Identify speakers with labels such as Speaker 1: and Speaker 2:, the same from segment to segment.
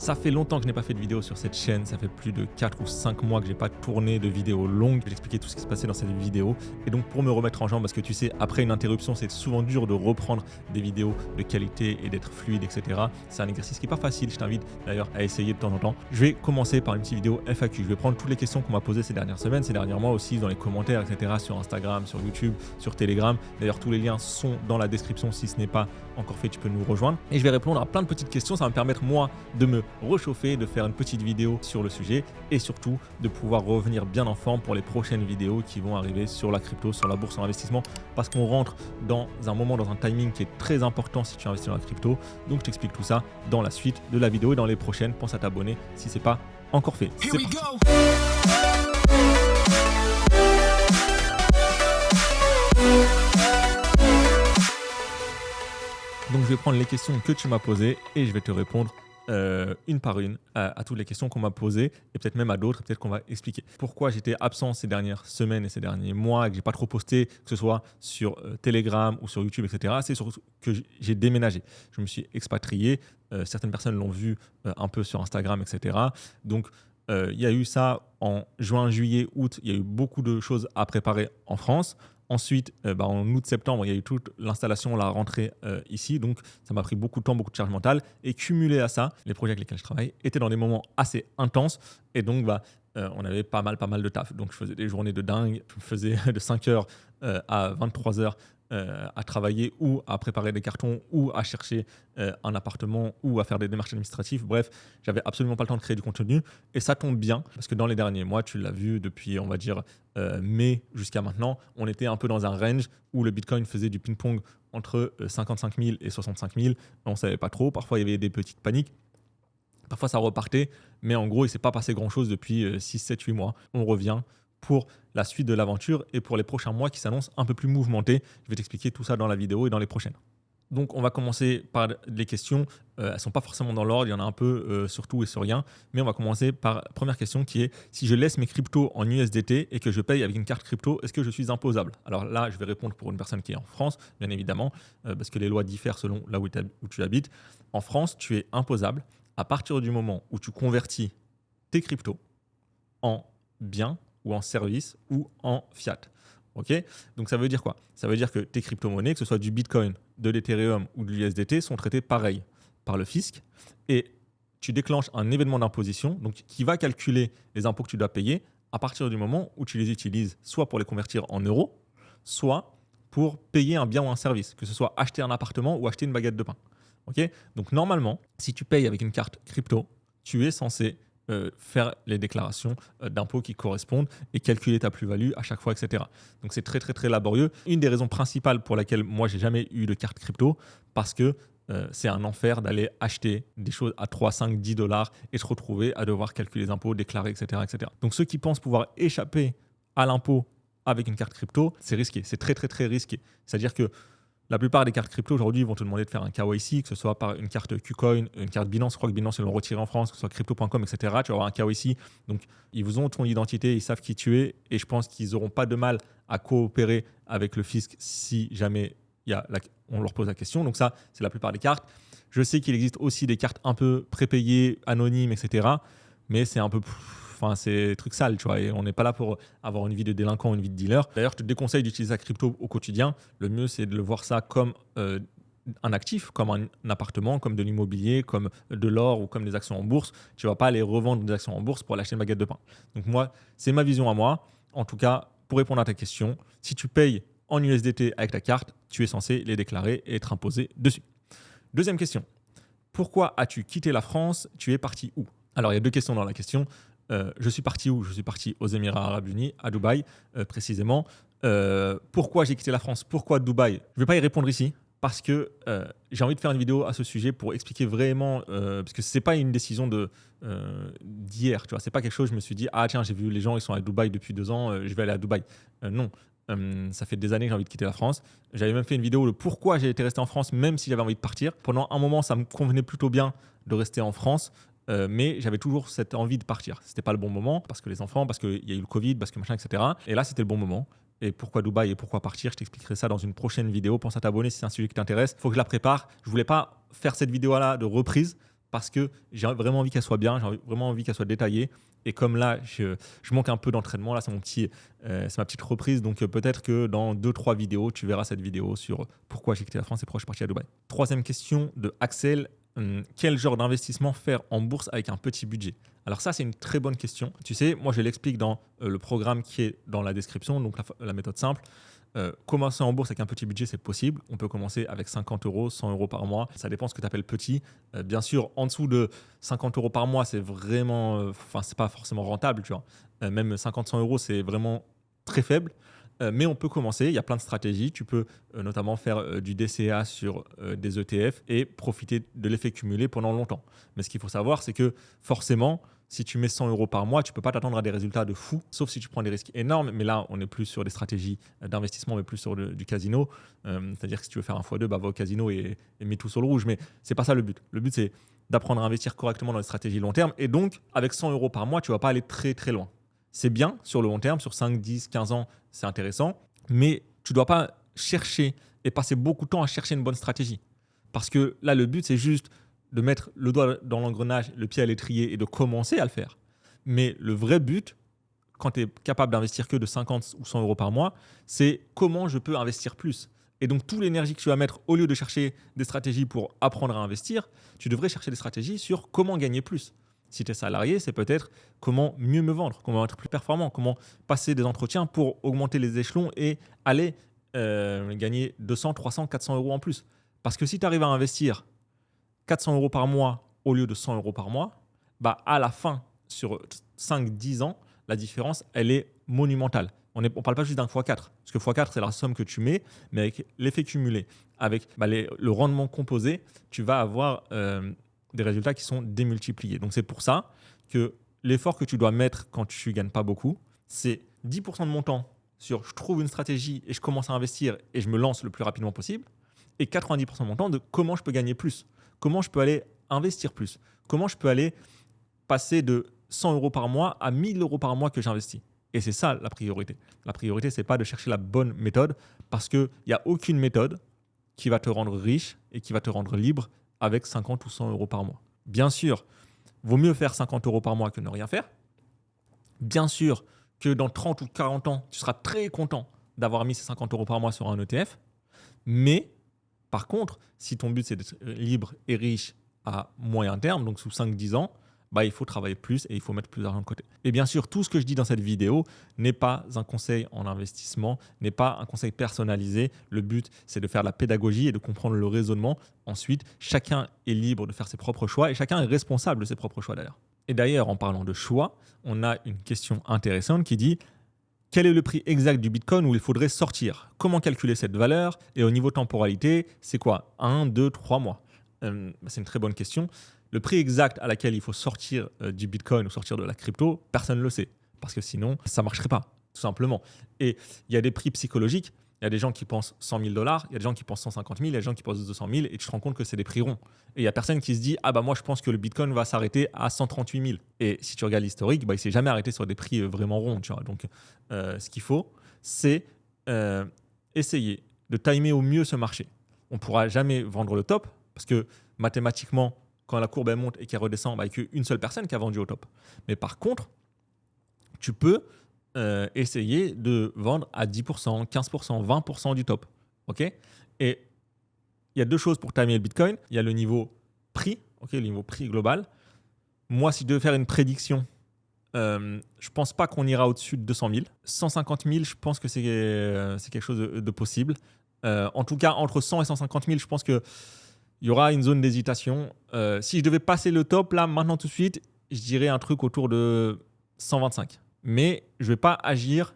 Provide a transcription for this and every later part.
Speaker 1: Ça fait longtemps que je n'ai pas fait de vidéo sur cette chaîne, ça fait plus de 4 ou 5 mois que j'ai pas tourné de vidéo longue. Je vais expliquer tout ce qui se passait dans cette vidéo. Et donc pour me remettre en jambe, parce que tu sais, après une interruption, c'est souvent dur de reprendre des vidéos de qualité et d'être fluide, etc. C'est un exercice qui n'est pas facile, je t'invite d'ailleurs à essayer de temps en temps. Je vais commencer par une petite vidéo FAQ. Je vais prendre toutes les questions qu'on m'a posées ces dernières semaines, ces derniers mois aussi, dans les commentaires, etc. sur Instagram, sur YouTube, sur Telegram. D'ailleurs, tous les liens sont dans la description. Si ce n'est pas encore fait, tu peux nous rejoindre. Et je vais répondre à plein de petites questions. Ça va me permettre, moi, de me réchauffer, de faire une petite vidéo sur le sujet et surtout de pouvoir revenir bien en forme pour les prochaines vidéos qui vont arriver sur la crypto, sur la bourse en investissement, parce qu'on rentre dans un moment, dans un timing qui est très important si tu investis dans la crypto. Donc je t'explique tout ça dans la suite de la vidéo et dans les prochaines. Pense à t'abonner si ce n'est pas encore fait. C'est parti. Donc je vais prendre les questions que tu m'as posées et je vais te répondre une par une à toutes les questions qu'on m'a posées et peut-être même à d'autres, peut-être qu'on va expliquer. Pourquoi j'étais absent ces dernières semaines et ces derniers mois et que j'ai pas trop posté, que ce soit sur Telegram ou sur YouTube, etc. C'est surtout que j'ai déménagé. Je me suis expatrié. Certaines personnes l'ont vu un peu sur Instagram, etc. Donc il y a eu ça en juin, juillet, août. Il y a eu beaucoup de choses à préparer en France. Ensuite, en août-septembre, il y a eu toute l'installation, la rentrée ici. Donc, ça m'a pris beaucoup de temps, beaucoup de charge mentale. Et cumulé à ça, les projets avec lesquels je travaille étaient dans des moments assez intenses. Et donc, on avait pas mal de taf. Donc, je faisais des journées de dingue. Je faisais de 5h à 23h à travailler ou à préparer des cartons ou à chercher un appartement ou à faire des démarches administratives. Bref, j'avais absolument pas le temps de créer du contenu et ça tombe bien parce que dans les derniers mois, tu l'as vu depuis, on va dire, mai jusqu'à maintenant, on était un peu dans un range où le Bitcoin faisait du ping-pong entre 55 000 et 65 000. On ne savait pas trop. Parfois, il y avait des petites paniques. Parfois, ça repartait. Mais en gros, il ne s'est pas passé grand-chose depuis 6, 7, 8 mois. On revient pour la suite de l'aventure et pour les prochains mois qui s'annoncent un peu plus mouvementés. Je vais t'expliquer tout ça dans la vidéo et dans les prochaines. Donc, on va commencer par les questions. Elles ne sont pas forcément dans l'ordre, il y en a un peu sur tout et sur rien. Mais on va commencer par la première question qui est si je laisse mes cryptos en USDT et que je paye avec une carte crypto, est-ce que je suis imposable? Alors là, je vais répondre pour une personne qui est en France, bien évidemment, parce que les lois diffèrent selon là où tu habites. En France, tu es imposable à partir du moment où tu convertis tes cryptos en biens ou en services ou en fiat. Ok, donc ça veut dire quoi? Ça veut dire que tes crypto-monnaies, que ce soit du Bitcoin, de l'Ethereum ou de l'USDT, sont traitées pareil par le fisc et tu déclenches un événement d'imposition donc qui va calculer les impôts que tu dois payer à partir du moment où tu les utilises soit pour les convertir en euros, soit pour payer un bien ou un service, que ce soit acheter un appartement ou acheter une baguette de pain. Ok, donc normalement, si tu payes avec une carte crypto, tu es censé faire les déclarations d'impôts qui correspondent et calculer ta plus-value à chaque fois, etc. Donc c'est très très très laborieux. Une des raisons principales pour laquelle moi j'ai jamais eu de carte crypto, parce que c'est un enfer d'aller acheter des choses à 3, 5, 10 dollars et se retrouver à devoir calculer les impôts, déclarer, etc., etc. Donc ceux qui pensent pouvoir échapper à l'impôt avec une carte crypto, c'est risqué, c'est très très très risqué. C'est-à-dire que la plupart des cartes crypto aujourd'hui vont te demander de faire un KYC, que ce soit par une carte KuCoin, une carte Binance. Je crois que Binance ils l'ont retiré en France, que ce soit crypto.com, etc. Tu vas avoir un KYC. Donc, ils vous ont ton identité, ils savent qui tu es. Et je pense qu'ils n'auront pas de mal à coopérer avec le fisc si jamais on leur pose la question. Donc ça, c'est la plupart des cartes. Je sais qu'il existe aussi des cartes un peu prépayées, anonymes, etc. Mais c'est un peu... Enfin, c'est des trucs sales, tu vois, et on n'est pas là pour avoir une vie de délinquant ou une vie de dealer. D'ailleurs, je te déconseille d'utiliser la crypto au quotidien. Le mieux, c'est de le voir ça comme un actif, comme un appartement, comme de l'immobilier, comme de l'or ou comme des actions en bourse. Tu ne vas pas aller revendre des actions en bourse pour aller acheter une baguette de pain. Donc moi, c'est ma vision à moi. En tout cas, pour répondre à ta question, si tu payes en USDT avec ta carte, tu es censé les déclarer et être imposé dessus. Deuxième question. Pourquoi as-tu quitté la France? Tu es parti où? Alors, il y a deux questions dans la question. Je suis parti où? Je suis parti aux Émirats Arabes Unis, à Dubaï précisément. Pourquoi j'ai quitté la France? Pourquoi Dubaï? Je ne vais pas y répondre ici parce que j'ai envie de faire une vidéo à ce sujet pour expliquer vraiment, parce que ce n'est pas une décision d'hier. Ce n'est pas quelque chose, je me suis dit, ah tiens, j'ai vu les gens, ils sont à Dubaï depuis 2 ans, je vais aller à Dubaï. Non. Ça fait des années que j'ai envie de quitter la France. J'avais même fait une vidéo de pourquoi j'ai été resté en France, même si j'avais envie de partir. Pendant un moment, ça me convenait plutôt bien de rester en France. Mais j'avais toujours cette envie de partir. C'était pas le bon moment parce que les enfants, parce qu'il y a eu le Covid, parce que machin, etc. Et là, c'était le bon moment. Et pourquoi Dubaï et pourquoi partir? Je t'expliquerai ça dans une prochaine vidéo. Pense à t'abonner si c'est un sujet qui t'intéresse. Il faut que je la prépare. Je voulais pas faire cette vidéo-là de reprise parce que j'ai vraiment envie qu'elle soit bien, vraiment envie qu'elle soit détaillée. Et comme là, je manque un peu d'entraînement, là, c'est ma petite reprise. Donc peut-être que dans 2-3 vidéos, tu verras cette vidéo sur pourquoi j'ai quitté la France et pourquoi je suis parti à Dubaï. Troisième question de Axel. Quel genre d'investissement faire en bourse avec un petit budget? Alors ça, c'est une très bonne question. Tu sais, moi, je l'explique dans le programme qui est dans la description, donc la méthode simple. Commencer en bourse avec un petit budget, c'est possible. On peut commencer avec 50 euros, 100 euros par mois. Ça dépend ce que tu appelles petit. Bien sûr, en dessous de 50 euros par mois, c'est vraiment, c'est pas forcément rentable, tu vois. Même 50-100 euros, c'est vraiment très faible. Mais on peut commencer. Il y a plein de stratégies. Tu peux notamment faire du DCA sur des ETF et profiter de l'effet cumulé pendant longtemps. Mais ce qu'il faut savoir, c'est que forcément, si tu mets 100 euros par mois, tu ne peux pas t'attendre à des résultats de fou, sauf si tu prends des risques énormes. Mais là, on n'est plus sur des stratégies d'investissement, mais plus sur du casino. C'est-à-dire que si tu veux faire un x2, va au casino et mets tout sur le rouge. Mais ce n'est pas ça le but. Le but, c'est d'apprendre à investir correctement dans les stratégies long terme. Et donc, avec 100 euros par mois, tu ne vas pas aller très, très loin. C'est bien sur le long terme, sur 5, 10, 15 ans, c'est intéressant. Mais tu ne dois pas chercher et passer beaucoup de temps à chercher une bonne stratégie. Parce que là, le but, c'est juste de mettre le doigt dans l'engrenage, le pied à l'étrier et de commencer à le faire. Mais le vrai but, quand tu es capable d'investir que de 50 ou 100 euros par mois, c'est comment je peux investir plus. Et donc, toute l'énergie que tu vas mettre, au lieu de chercher des stratégies pour apprendre à investir, tu devrais chercher des stratégies sur comment gagner plus. Si tu es salarié, c'est peut-être comment mieux me vendre, comment être plus performant, comment passer des entretiens pour augmenter les échelons et aller gagner 200, 300, 400 euros en plus. Parce que si tu arrives à investir 400 euros par mois au lieu de 100 euros par mois, bah à la fin, sur 5-10 ans, la différence, elle est monumentale. On ne parle pas juste d'un x4, parce que x4, c'est la somme que tu mets, mais avec l'effet cumulé, avec le rendement composé, tu vas avoir des résultats qui sont démultipliés. Donc, c'est pour ça que l'effort que tu dois mettre quand tu ne gagnes pas beaucoup, c'est 10% de mon temps sur je trouve une stratégie et je commence à investir et je me lance le plus rapidement possible, et 90% de mon temps de comment je peux gagner plus. Comment je peux aller investir plus? Comment je peux aller passer de 100 euros par mois à 1000 euros par mois que j'investis? Et c'est ça la priorité. La priorité, ce n'est pas de chercher la bonne méthode parce qu'il n'y a aucune méthode qui va te rendre riche et qui va te rendre libre avec 50 ou 100 euros par mois. Bien sûr, vaut mieux faire 50 euros par mois que ne rien faire. Bien sûr que dans 30 ou 40 ans, tu seras très content d'avoir mis ces 50 euros par mois sur un ETF. Mais par contre, si ton but c'est d'être libre et riche à moyen terme, donc sous 5-10 ans, il faut travailler plus et il faut mettre plus d'argent de côté. Et bien sûr, tout ce que je dis dans cette vidéo n'est pas un conseil en investissement, n'est pas un conseil personnalisé. Le but, c'est de faire de la pédagogie et de comprendre le raisonnement. Ensuite, chacun est libre de faire ses propres choix et chacun est responsable de ses propres choix d'ailleurs. Et d'ailleurs, en parlant de choix, on a une question intéressante qui dit: quel est le prix exact du Bitcoin où il faudrait sortir? Comment calculer cette valeur? Et au niveau temporalité, c'est quoi? 1, 2, 3 mois? C'est une très bonne question. Le prix exact à laquelle il faut sortir du Bitcoin ou sortir de la crypto, personne ne le sait. Parce que sinon, ça ne marcherait pas, tout simplement. Et il y a des prix psychologiques. Il y a des gens qui pensent 100 000 $, il y a des gens qui pensent 150 000, il y a des gens qui pensent 200 000, et tu te rends compte que c'est des prix ronds. Et il n'y a personne qui se dit: ah bah moi je pense que le Bitcoin va s'arrêter à 138 000. Et si tu regardes l'historique, il ne s'est jamais arrêté sur des prix vraiment ronds. Tu vois. Donc ce qu'il faut, c'est essayer de timer au mieux ce marché. On ne pourra jamais vendre le top, parce que mathématiquement, quand la courbe elle monte et qu'elle redescend, il n'y a qu'une seule personne qui a vendu au top. Mais par contre, tu peux essayer de vendre à 10%, 15%, 20% du top. Okay, et il y a deux choses pour timer le Bitcoin. Il y a le niveau prix, le niveau prix global. Moi, si je devais faire une prédiction, je ne pense pas qu'on ira au-dessus de 200 000. 150 000, je pense que c'est quelque chose de possible. En tout cas, entre 100 et 150 000, je pense qu'il y aura une zone d'hésitation. Si je devais passer le top, là, maintenant, tout de suite, je dirais un truc autour de 125. Mais je ne vais pas agir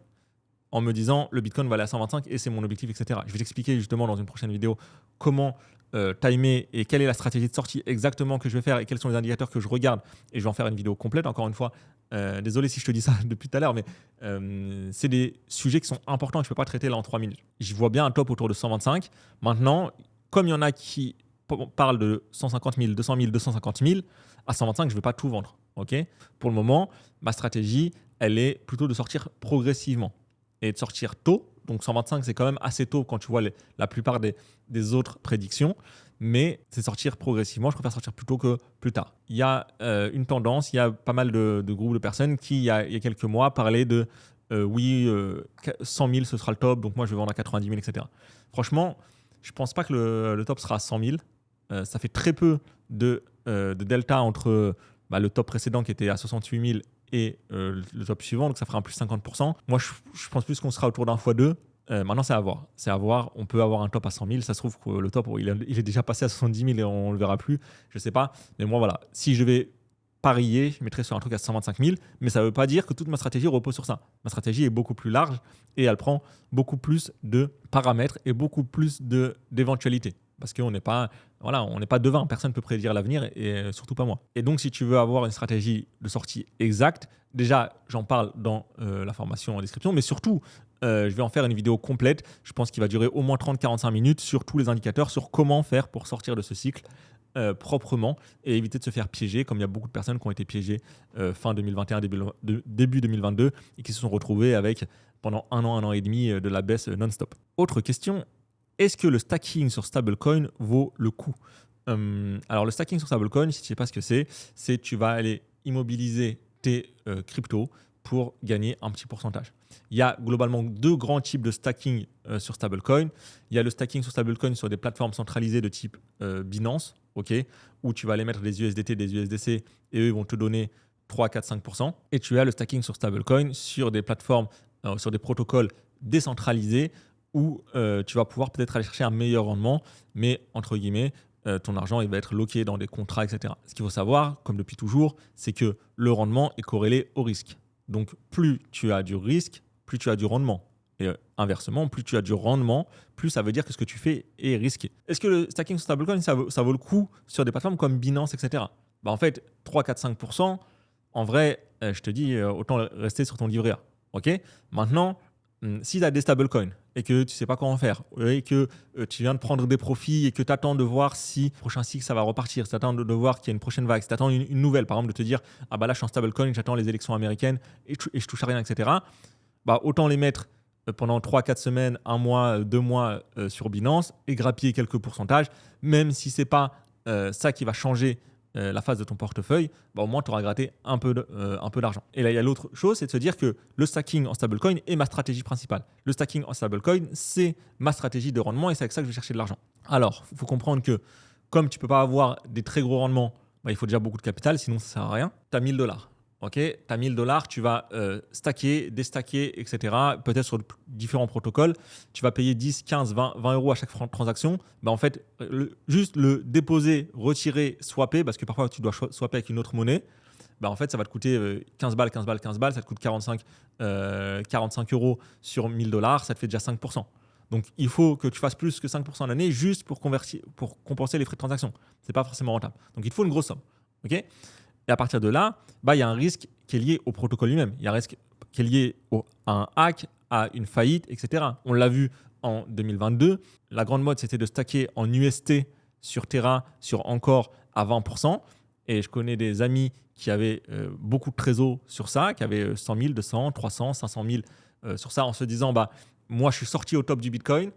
Speaker 1: en me disant le Bitcoin va aller à 125 et c'est mon objectif, etc. Je vais t'expliquer justement dans une prochaine vidéo comment timer et quelle est la stratégie de sortie exactement que je vais faire et quels sont les indicateurs que je regarde. Et je vais en faire une vidéo complète, encore une fois. Désolé si je te dis ça depuis tout à l'heure, mais c'est des sujets qui sont importants et que je ne peux pas traiter là en 3 minutes. Je vois bien un top autour de 125. Maintenant, comme il y en a qui parlent de 150 000, 200 000, 250 000, à 125, je ne vais pas tout vendre. Okay, pour le moment, ma stratégie, elle est plutôt de sortir progressivement et de sortir tôt. Donc 125, c'est quand même assez tôt quand tu vois la plupart des autres prédictions. Mais c'est sortir progressivement. Je préfère sortir plus tôt que plus tard. Il y a une tendance, il y a pas mal de groupes de personnes qui, il y a quelques mois, parlaient de 100 000, ce sera le top. Donc moi, je vais vendre à 90 000, etc. Franchement, je ne pense pas que le top sera à 100 000. Ça fait très peu de delta entre le top précédent qui était à 68 000 et le top suivant. Donc ça fera un plus 50%. Moi, je pense plus qu'on sera autour d'un x2. Maintenant, c'est à voir. C'est à voir. On peut avoir un top à 100 000. Ça se trouve que le top, il est déjà passé à 70 000 et on ne le verra plus. Je ne sais pas. Mais moi, voilà. Si je vais parier, je mettrais sur un truc à 125 000. Mais ça ne veut pas dire que toute ma stratégie repose sur ça. Ma stratégie est beaucoup plus large et elle prend beaucoup plus de paramètres et beaucoup plus d'éventualités. Parce qu'on n'est pas, on n'est pas devin. Personne ne peut prédire l'avenir et surtout pas moi. Et donc, si tu veux avoir une stratégie de sortie exacte, déjà, j'en parle dans la formation en description, mais surtout, je vais en faire une vidéo complète. Je pense qu'il va durer au moins 30-45 minutes sur tous les indicateurs, sur comment faire pour sortir de ce cycle proprement et éviter de se faire piéger, comme il y a beaucoup de personnes qui ont été piégées fin 2021, début 2022 et qui se sont retrouvées avec, pendant un an et demi, de la baisse non-stop. Autre question, est-ce que le stacking sur stablecoin vaut le coup ? Alors, le stacking sur stablecoin, si tu ne sais pas ce que c'est tu vas aller immobiliser tes cryptos pour gagner un petit pourcentage. Il y a globalement deux grands types de stacking sur stablecoin. Il y a le stacking sur stablecoin sur des plateformes centralisées de type Binance, où tu vas aller mettre des USDT, des USDC et eux ils vont te donner 3, 4, 5%. Et tu as le stacking sur stablecoin sur des plateformes, sur des protocoles décentralisés où tu vas pouvoir peut-être aller chercher un meilleur rendement, mais entre guillemets, ton argent il va être locké dans des contrats, etc. Ce qu'il faut savoir, comme depuis toujours, c'est que le rendement est corrélé au risque. Donc, plus tu as du risque, plus tu as du rendement. Et inversement, plus tu as du rendement, plus ça veut dire que ce que tu fais est risqué. Est-ce que le stacking sur stablecoin, ça vaut le coup sur des plateformes comme Binance, etc. En fait, 3, 4, 5%, en vrai, je te dis, autant rester sur ton livret A. Maintenant, si tu as des stablecoins et que tu ne sais pas comment faire, et que tu viens de prendre des profits et que tu attends de voir si le prochain cycle ça va repartir, si tu attends de voir qu'il y a une prochaine vague, si tu attends une nouvelle, par exemple de te dire ah bah là je suis en stablecoin, j'attends les élections américaines et je touche à rien, etc. Autant les mettre pendant 3-4 semaines, 1 mois, 2 mois sur Binance et grappiller quelques pourcentages, même si ce n'est pas ça qui va changer la phase de ton portefeuille, au moins tu auras gratté un peu d'argent. Et là, il y a l'autre chose, c'est de se dire que le stacking en stablecoin est ma stratégie principale. Le stacking en stablecoin, c'est ma stratégie de rendement et c'est avec ça que je vais chercher de l'argent. Alors, il faut comprendre que comme tu ne peux pas avoir des très gros rendements, il faut déjà beaucoup de capital, sinon ça ne sert à rien. Tu as $1 000. Tu as $1 000, tu vas stacker, déstacker, etc. Peut-être sur différents protocoles. Tu vas payer 10, 15, 20 euros à chaque transaction. En fait, juste le déposer, retirer, swapper, parce que parfois tu dois swapper avec une autre monnaie, en fait, ça va te coûter 15 balles, 15 balles, 15 balles. Ça te coûte 45 euros sur $1 000. Ça te fait déjà 5%. Donc, il faut que tu fasses plus que 5% l'année juste pour compenser les frais de transaction. Ce n'est pas forcément rentable. Donc, il te faut une grosse somme. Et à partir de là, il y a un risque qui est lié au protocole lui-même. Il y a un risque qui est lié à un hack, à une faillite, etc. On l'a vu en 2022. La grande mode, c'était de stacker en UST sur Terra, sur Encore à 20%. Et je connais des amis qui avaient beaucoup de trésors sur ça, qui avaient 100 000, 200, 300, 500 000 sur ça, en se disant, moi, je suis sorti au top du Bitcoin.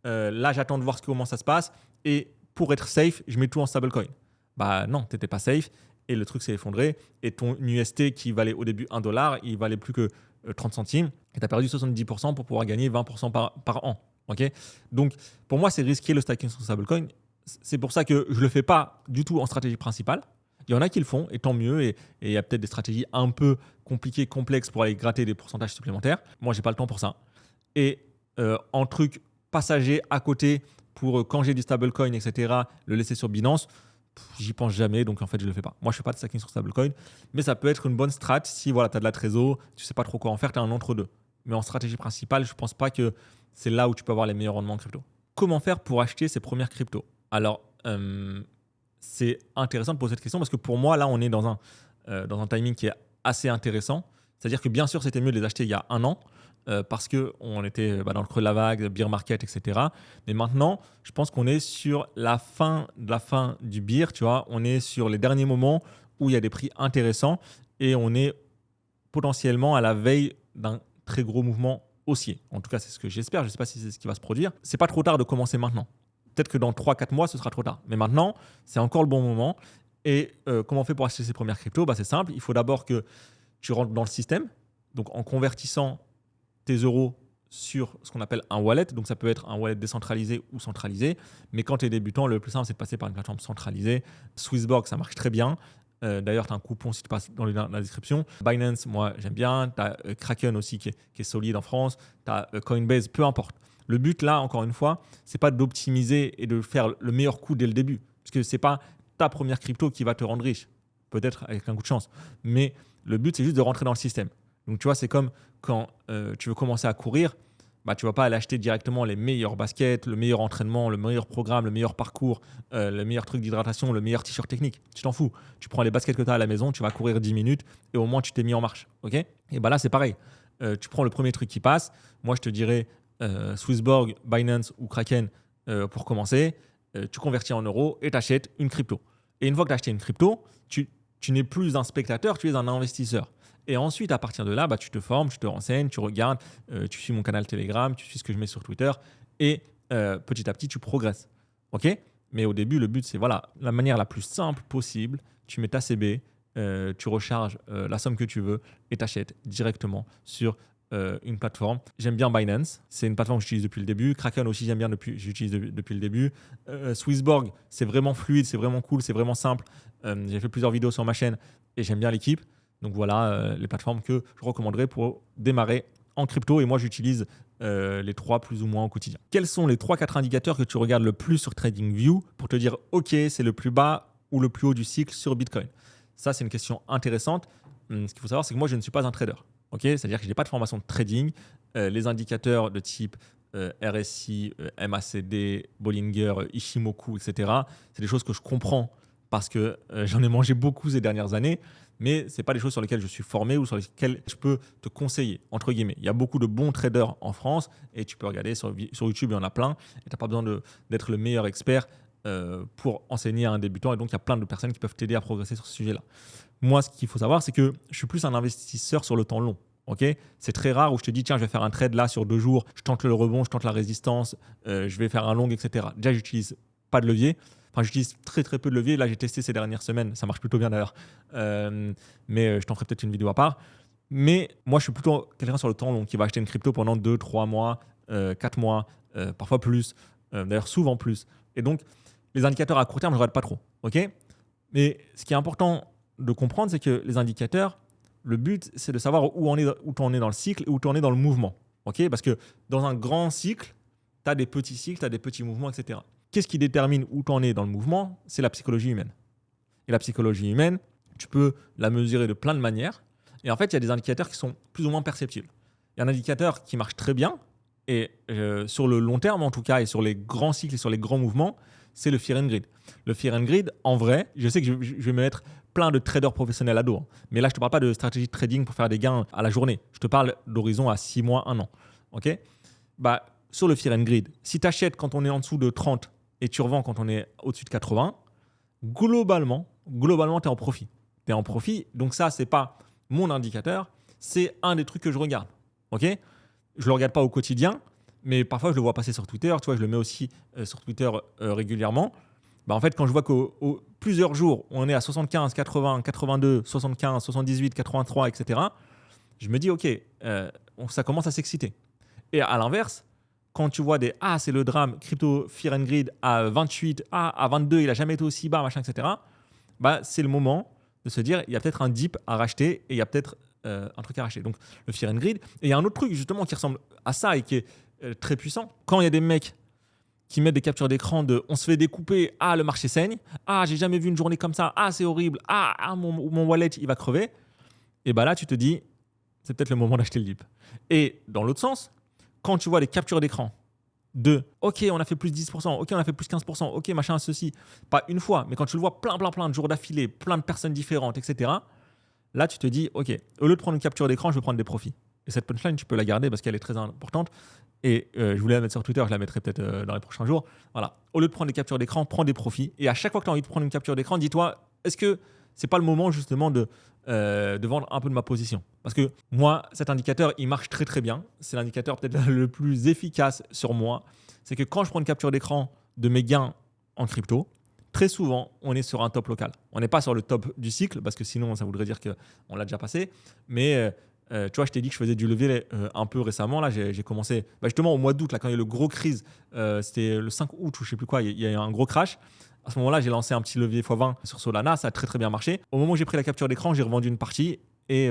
Speaker 1: Là, j'attends de voir comment ça se passe. Et pour être safe, je mets tout en stablecoin. Non, tu n'étais pas safe. Et le truc s'est effondré. Et ton UST qui valait au début $1, il valait plus que 30 centimes. Et tu as perdu 70% pour pouvoir gagner 20% par an. Donc, pour moi, c'est risqué le stacking sur stablecoin. C'est pour ça que je ne le fais pas du tout en stratégie principale. Il y en a qui le font, et tant mieux. Et il y a peut-être des stratégies un peu compliquées, complexes pour aller gratter des pourcentages supplémentaires. Moi, je n'ai pas le temps pour ça. Et en truc passager à côté pour quand j'ai du stablecoin, etc., le laisser sur Binance, j'y pense jamais, donc en fait je le fais pas. Moi je fais pas de stacking sur stablecoin, mais ça peut être une bonne strat si tu as de la trésor, tu sais pas trop quoi en faire, tu as un entre-deux. Mais en stratégie principale, je pense pas que c'est là où tu peux avoir les meilleurs rendements en crypto. Comment faire pour acheter ses premières cryptos ? Alors c'est intéressant de poser cette question parce que pour moi là on est dans un timing qui est assez intéressant. C'est-à-dire que bien sûr c'était mieux de les acheter il y a 1 an, parce qu'on était dans le creux de la vague, bear market, etc. Mais maintenant, je pense qu'on est sur la fin du bear, tu vois. On est sur les derniers moments où il y a des prix intéressants et on est potentiellement à la veille d'un très gros mouvement haussier. En tout cas, c'est ce que j'espère. Je ne sais pas si c'est ce qui va se produire. C'est pas trop tard de commencer maintenant. Peut-être que dans 3-4 mois, ce sera trop tard. Mais maintenant, c'est encore le bon moment. Et comment on fait pour acheter ses premières cryptos? C'est simple. Il faut d'abord que tu rentres dans le système. Donc, en convertissant tes euros sur ce qu'on appelle un wallet. Donc, ça peut être un wallet décentralisé ou centralisé. Mais quand tu es débutant, le plus simple, c'est de passer par une plateforme centralisée. Swissborg, ça marche très bien. D'ailleurs, tu as un coupon si tu passes dans la description. Binance, moi, j'aime bien. Tu as Kraken aussi qui est solide en France. Tu as Coinbase, peu importe. Le but, là, encore une fois, c'est pas d'optimiser et de faire le meilleur coup dès le début. Parce que c'est pas ta première crypto qui va te rendre riche. Peut-être avec un coup de chance. Mais le but, c'est juste de rentrer dans le système. Donc, tu vois, c'est comme quand tu veux commencer à courir. Tu ne vas pas aller acheter directement les meilleurs baskets, le meilleur entraînement, le meilleur programme, le meilleur parcours, le meilleur truc d'hydratation, le meilleur t-shirt technique. Tu t'en fous. Tu prends les baskets que tu as à la maison, tu vas courir 10 minutes et au moins tu t'es mis en marche. Okay, et là, c'est pareil. Tu prends le premier truc qui passe. Moi, je te dirais Swissborg, Binance ou Kraken pour commencer. Tu convertis en euros et tu achètes une crypto. Et une fois que tu as acheté une crypto, tu n'es plus un spectateur, tu es un investisseur. Et ensuite, à partir de là, tu te formes, tu te renseignes, tu regardes, tu suis mon canal Telegram, tu suis ce que je mets sur Twitter et petit à petit, tu progresses. OK? Mais au début, le but, c'est la manière la plus simple possible. Tu mets ta CB, tu recharges la somme que tu veux et tu achètes directement sur une plateforme. J'aime bien Binance, c'est une plateforme que j'utilise depuis le début. Kraken aussi, j'aime bien, j'utilise depuis le début. Swissborg, c'est vraiment fluide, c'est vraiment cool, c'est vraiment simple. J'ai fait plusieurs vidéos sur ma chaîne et j'aime bien l'équipe. Donc voilà les plateformes que je recommanderais pour démarrer en crypto. Et moi, j'utilise les 3 plus ou moins au quotidien. Quels sont les 3-4 indicateurs que tu regardes le plus sur TradingView pour te dire OK, c'est le plus bas ou le plus haut du cycle sur Bitcoin? Ça, c'est une question intéressante. Ce qu'il faut savoir, c'est que moi, je ne suis pas un trader. Okay, c'est-à-dire que je n'ai pas de formation de trading. Les indicateurs de type RSI, MACD, Bollinger, Ishimoku, etc., c'est des choses que je comprends parce que j'en ai mangé beaucoup ces dernières années. Mais ce n'est pas des choses sur lesquelles je suis formé ou sur lesquelles je peux te conseiller, entre guillemets. Il y a beaucoup de bons traders en France et tu peux regarder sur YouTube, il y en a plein. Et tu n'as pas besoin d'être le meilleur expert pour enseigner à un débutant. Et donc, il y a plein de personnes qui peuvent t'aider à progresser sur ce sujet-là. Moi, ce qu'il faut savoir, c'est que je suis plus un investisseur sur le temps long. Okay, c'est très rare où je te dis, tiens, je vais faire un trade là sur 2 jours, je tente le rebond, je tente la résistance, je vais faire un long, etc. Déjà, j'utilise pas de levier. Enfin, j'utilise très très peu de levier. Là, j'ai testé ces dernières semaines. Ça marche plutôt bien d'ailleurs. Mais je t'en ferai peut-être une vidéo à part. Mais moi, je suis plutôt quelqu'un sur le temps long qui va acheter une crypto pendant 2, 3 mois, 4 mois, parfois plus. D'ailleurs, souvent plus. Et donc, les indicateurs à court terme, je ne regarde pas trop. Okay, mais ce qui est important de comprendre, c'est que les indicateurs, le but, c'est de savoir où tu en es dans le cycle et où tu en es dans le mouvement. Okay, parce que dans un grand cycle, tu as des petits cycles, tu as des petits mouvements, etc. Qu'est-ce qui détermine où tu en es dans le mouvement? C'est la psychologie humaine. Et la psychologie humaine, tu peux la mesurer de plein de manières. Et en fait, il y a des indicateurs qui sont plus ou moins perceptibles. Il y a un indicateur qui marche très bien, et sur le long terme en tout cas, et sur les grands cycles et sur les grands mouvements, c'est le Fear and Greed. Le Fear and Greed, en vrai, je sais que je vais me mettre plein de traders professionnels à dos. Hein. Mais là, je ne te parle pas de stratégie de trading pour faire des gains à la journée. Je te parle d'horizon à 6 mois, 1 an. Okay, sur le Fear and Greed, si tu achètes quand on est en dessous de 30 et tu revends quand on est au-dessus de 80, globalement tu es en profit. Tu es en profit. Donc ça, ce n'est pas mon indicateur. C'est un des trucs que je regarde. Okay, je ne le regarde pas au quotidien, mais parfois, je le vois passer sur Twitter. Tu vois, je le mets aussi sur Twitter régulièrement. En fait, quand je vois qu'au plusieurs jours, on est à 75, 80, 82, 75, 78, 83, etc., je me dis, OK, ça commence à s'exciter. Et à l'inverse, quand tu vois c'est le drame, crypto Fear and Greed à 28, à 22, il n'a jamais été aussi bas, machin, etc., c'est le moment de se dire, il y a peut-être un dip à racheter et il y a peut-être un truc à racheter. Donc, le Fear and Greed. Et il y a un autre truc, justement, qui ressemble à ça et qui est très puissant. Quand il y a des mecs qui mettent des captures d'écran de on se fait découper, le marché saigne, j'ai jamais vu une journée comme ça, c'est horrible, mon wallet il va crever, et là tu te dis c'est peut-être le moment d'acheter le dip. Et dans l'autre sens, quand tu vois les captures d'écran de ok on a fait plus 10%, ok on a fait plus 15%, ok machin ceci, pas une fois, mais quand tu le vois plein de jours d'affilée, plein de personnes différentes, etc., là tu te dis ok, au lieu de prendre une capture d'écran, je vais prendre des profits. Et cette punchline tu peux la garder parce qu'elle est très importante. Et je voulais la mettre sur Twitter, je la mettrai peut-être dans les prochains jours. Voilà. Au lieu de prendre des captures d'écran, prends des profits. Et à chaque fois que tu as envie de prendre une capture d'écran, dis-toi, est-ce que c'est pas le moment justement de vendre un peu de ma position. Parce que moi, cet indicateur, il marche très très bien. C'est l'indicateur peut-être le plus efficace sur moi. C'est que quand je prends une capture d'écran de mes gains en crypto, très souvent, on est sur un top local. On n'est pas sur le top du cycle, parce que sinon, ça voudrait dire qu'on l'a déjà passé. Mais tu vois, je t'ai dit que je faisais du levier un peu récemment. Là, j'ai commencé justement au mois d'août, là, quand il y a eu le gros crise. C'était le 5 août ou je ne sais plus quoi, il y a eu un gros crash. À ce moment-là, j'ai lancé un petit levier x20 sur Solana. Ça a très, très bien marché. Au moment où j'ai pris la capture d'écran, j'ai revendu une partie. Et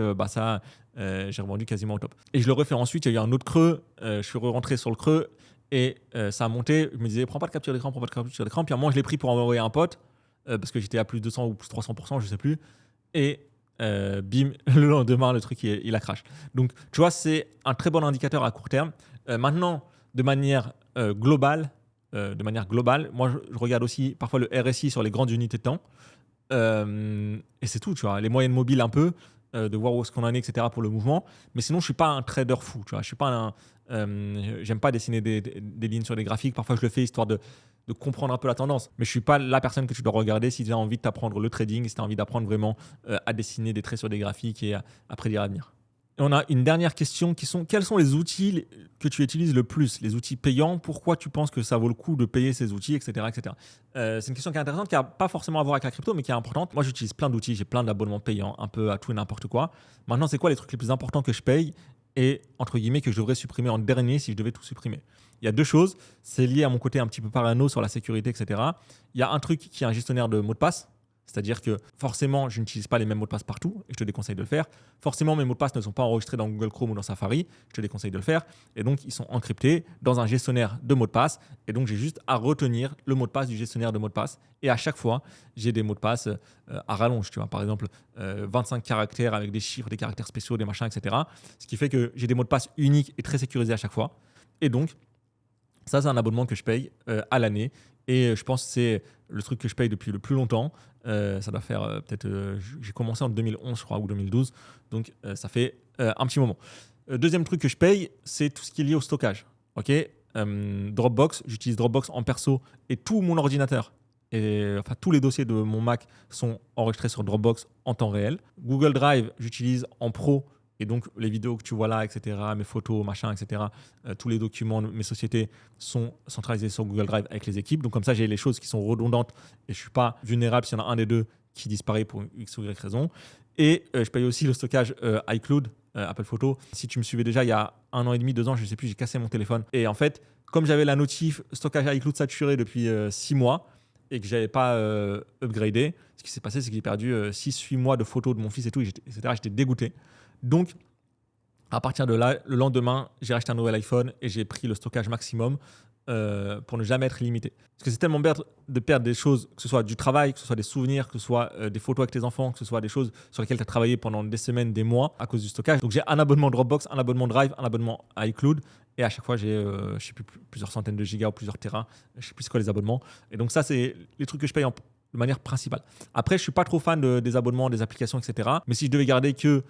Speaker 1: j'ai revendu quasiment au top. Et je le refais ensuite. Il y a eu un autre creux. Je suis rentré sur le creux. Et ça a monté. Je me disais, prends pas de capture d'écran, prends pas de capture d'écran. Puis à un moment, je l'ai pris pour envoyer un pote. Parce que j'étais à plus de 200 ou plus 300%, je sais plus. Et bim, le lendemain, le truc, il a crash. Donc, tu vois, c'est un très bon indicateur à court terme. Maintenant, de manière globale, moi, je regarde aussi parfois le RSI sur les grandes unités de temps. Et c'est tout, tu vois. Les moyennes mobiles un peu, de voir où est-ce qu'on en est, etc. pour le mouvement. Mais sinon, je ne suis pas un trader fou, tu vois. Je suis pas j'aime pas dessiner des lignes sur des graphiques. Parfois, je le fais histoire de comprendre un peu la tendance. Mais je ne suis pas la personne que tu dois regarder si tu as envie d'apprendre le trading, si tu as envie d'apprendre vraiment à dessiner des traits sur des graphiques et à prédire l'avenir. Et on a une dernière question qui sont quels sont les outils que tu utilises le plus, les outils payants, pourquoi tu penses que ça vaut le coup de payer ces outils, etc. etc. C'est une question qui est intéressante, qui n'a pas forcément à voir avec la crypto, mais qui est importante. Moi, j'utilise plein d'outils, j'ai plein d'abonnements payants, un peu à tout et n'importe quoi. Maintenant, c'est quoi les trucs les plus importants que je paye et, entre guillemets, que je devrais supprimer en dernier si je devais tout supprimer? Il y a deux choses, c'est lié à mon côté un petit peu parano sur la sécurité, etc. Il y a un truc qui est un gestionnaire de mots de passe. C'est-à-dire que forcément, je n'utilise pas les mêmes mots de passe partout et je te déconseille de le faire. Forcément, mes mots de passe ne sont pas enregistrés dans Google Chrome ou dans Safari. Je te déconseille de le faire. Et donc, ils sont encryptés dans un gestionnaire de mots de passe. Et donc, j'ai juste à retenir le mot de passe du gestionnaire de mots de passe. Et à chaque fois, j'ai des mots de passe à rallonge. Tu vois, par exemple, 25 caractères avec des chiffres, des caractères spéciaux, des machins, etc. Ce qui fait que j'ai des mots de passe uniques et très sécurisés à chaque fois. Et donc, ça, c'est un abonnement que je paye à l'année. Et je pense que c'est le truc que je paye depuis le plus longtemps. Ça doit faire peut-être... j'ai commencé en 2011, je crois, ou 2012. Donc, ça fait un petit moment. Deuxième truc que je paye, c'est tout ce qui est lié au stockage. OK, Dropbox, j'utilise Dropbox en perso et tout mon ordinateur. Et, enfin, tous les dossiers de mon Mac sont enregistrés sur Dropbox en temps réel. Google Drive, j'utilise en pro. Et donc, les vidéos que tu vois là, etc., mes photos, machin, etc., tous les documents, mes sociétés sont centralisés sur Google Drive avec les équipes. Donc, comme ça, j'ai les choses qui sont redondantes et je ne suis pas vulnérable s'il y en a un des deux qui disparaît pour X ou Y raison. Et je paye aussi le stockage iCloud, Apple Photo. Si tu me suivais déjà il y a 1 an et demi, 2 ans, je ne sais plus, j'ai cassé mon téléphone. Et en fait, comme j'avais la notif stockage iCloud saturé depuis 6 mois et que je n'avais pas upgradé, ce qui s'est passé, c'est que j'ai perdu 6-8 mois de photos de mon fils et tout, etc. J'étais dégoûté. Donc, à partir de là, le lendemain, j'ai acheté un nouvel iPhone et j'ai pris le stockage maximum pour ne jamais être limité. Parce que c'est tellement bête de perdre des choses, que ce soit du travail, que ce soit des souvenirs, que ce soit des photos avec tes enfants, que ce soit des choses sur lesquelles tu as travaillé pendant des semaines, des mois à cause du stockage. Donc, j'ai un abonnement Dropbox, un abonnement Drive, un abonnement iCloud. Et à chaque fois, j'ai je sais plus, plusieurs centaines de gigas ou plusieurs terras. Je ne sais plus c'est quoi les abonnements. Et donc, ça, c'est les trucs que je paye de manière principale. Après, je ne suis pas trop fan des abonnements, des applications, etc. Mais si je devais garder que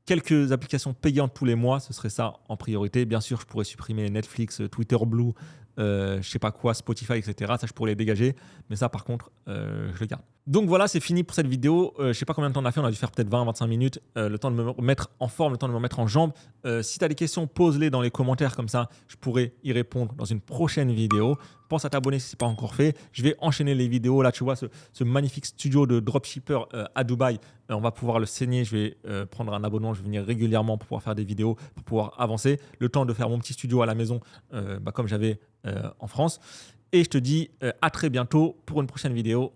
Speaker 1: quelques applications payantes tous les mois, ce serait ça en priorité. Bien sûr, je pourrais supprimer Netflix, Twitter Blue, je sais pas quoi, Spotify, etc. Ça, je pourrais les dégager. Mais ça, par contre, je le garde. Donc voilà, c'est fini pour cette vidéo. Je sais pas combien de temps on a fait. On a dû faire peut-être 20-25 minutes. Le temps de me remettre en forme, le temps de me remettre en jambes. Si tu as des questions, pose-les dans les commentaires. Comme ça, je pourrai y répondre dans une prochaine vidéo. Pense à t'abonner si ce n'est pas encore fait. Je vais enchaîner les vidéos. Là, tu vois, ce magnifique studio de dropshipper à Dubaï. On va pouvoir le saigner. Je vais prendre un abonnement. Je vais venir régulièrement pour pouvoir faire des vidéos, pour pouvoir avancer. Le temps de faire mon petit studio à la maison, comme j'avais en France. Et je te dis à très bientôt pour une prochaine vidéo.